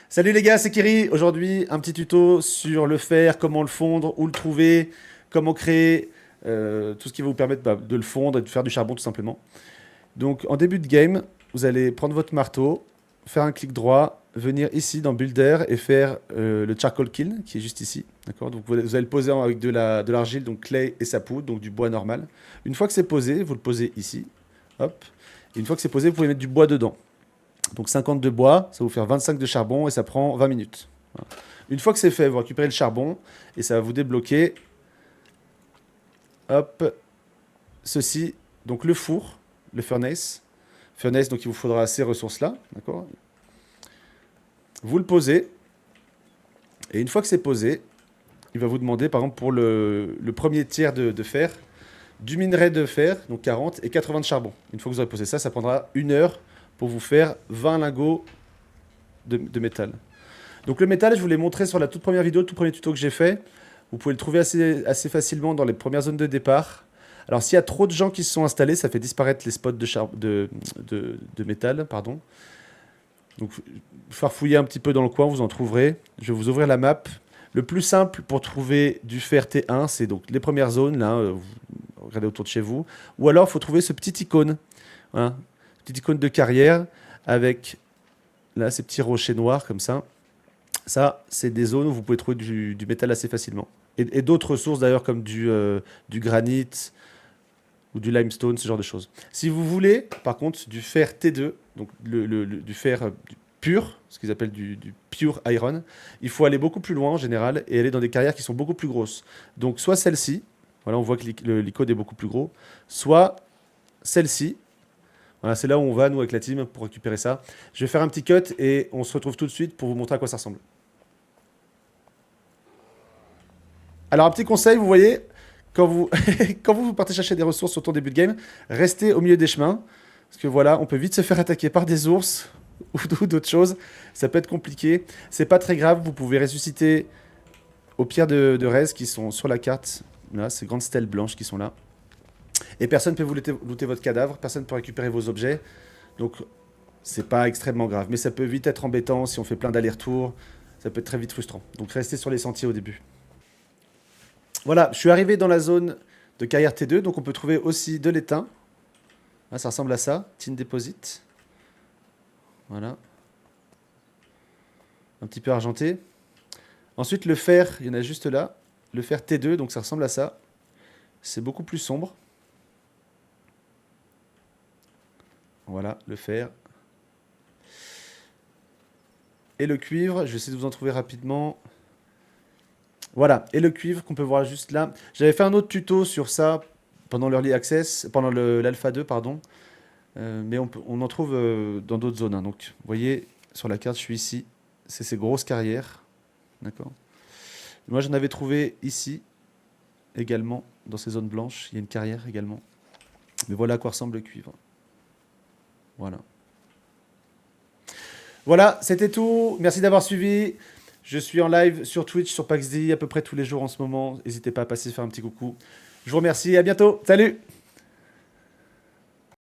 Salut les gars, c'est Kiri. Aujourd'hui, un petit tuto sur le fer, comment le fondre, où le trouver, comment créer tout ce qui va vous permettre de le fondre et de faire du charbon tout simplement. Donc en début de game, vous allez prendre votre marteau, faire un clic droit, venir ici dans Builder et faire le charcoal kiln qui est juste ici. D'accord. Donc vous allez le poser avec de l'argile, donc clay et sa poudre, donc du bois normal. Une fois que c'est posé, vous le posez ici. Hop. Et une fois que c'est posé, vous pouvez mettre du bois dedans. Donc 50 de bois, ça va vous faire 25 de charbon et ça prend 20 minutes. Voilà. Une fois que c'est fait, vous récupérez le charbon et ça va vous débloquer, hop, ceci, donc le four, le furnace. Furnace, donc il vous faudra ces ressources-là, d'accord. Vous le posez et une fois que c'est posé, il va vous demander, par exemple, pour le premier tiers de fer, du minerai de fer, donc 40 et 80 de charbon. Une fois que vous aurez posé ça, ça prendra 1 heure pour vous faire 20 lingots de métal. Donc le métal, je vous l'ai montré sur la toute première vidéo, le tout premier tuto que j'ai fait. Vous pouvez le trouver assez facilement dans les premières zones de départ. Alors s'il y a trop de gens qui se sont installés, ça fait disparaître les spots de métal. Pardon. Donc farfouillez un petit peu dans le coin, vous en trouverez. Je vais vous ouvrir la map. Le plus simple pour trouver du fer T1, c'est donc les premières zones, là, vous regardez autour de chez vous. Ou alors, il faut trouver ce petit icône. Voilà. Petit icône de carrière avec là, ces petits rochers noirs comme ça. Ça, c'est des zones où vous pouvez trouver du métal assez facilement. Et d'autres ressources d'ailleurs comme du granit ou du limestone, ce genre de choses. Si vous voulez, par contre, du fer T2, donc du fer pur, ce qu'ils appellent du pure iron, il faut aller beaucoup plus loin en général et aller dans des carrières qui sont beaucoup plus grosses. Donc soit celle-ci, voilà, on voit que l'icône est beaucoup plus gros, soit celle-ci. Voilà, c'est là où on va, nous, avec la team, pour récupérer ça. Je vais faire un petit cut et on se retrouve tout de suite pour vous montrer à quoi ça ressemble. Alors, un petit conseil, vous voyez, quand vous, quand vous partez chercher des ressources au tout début de game, restez au milieu des chemins. Parce que voilà, on peut vite se faire attaquer par des ours ou d'autres choses. Ça peut être compliqué. C'est pas très grave, vous pouvez ressusciter aux pierres de Rez qui sont sur la carte. Là, ces grandes stèles blanches qui sont là. Et personne ne peut vous looter votre cadavre, personne ne peut récupérer vos objets. Donc, c'est pas extrêmement grave. Mais ça peut vite être embêtant si on fait plein d'allers-retours. Ça peut être très vite frustrant. Donc, restez sur les sentiers au début. Voilà, je suis arrivé dans la zone de carrière T2, donc on peut trouver aussi de l'étain. Ah, ça ressemble à ça, tin deposit. Voilà. Un petit peu argenté. Ensuite, le fer, il y en a juste là. Le fer T2, donc ça ressemble à ça. C'est beaucoup plus sombre. Voilà, le fer. Et le cuivre, je vais essayer de vous en trouver rapidement. Voilà, et le cuivre qu'on peut voir juste là. J'avais fait un autre tuto sur ça pendant l'Early Access, pendant l'Alpha 2, pardon. Mais on en trouve dans d'autres zones, hein. Donc, vous voyez, sur la carte, je suis ici. C'est ces grosses carrières. D'accord. Moi, j'en avais trouvé ici, également, dans ces zones blanches. Il y a une carrière également. Mais voilà à quoi ressemble le cuivre. Voilà. Voilà, c'était tout. Merci d'avoir suivi. Je suis en live sur Twitch, sur PaxD, à peu près tous les jours en ce moment. N'hésitez pas à passer faire un petit coucou. Je vous remercie et à bientôt. Salut!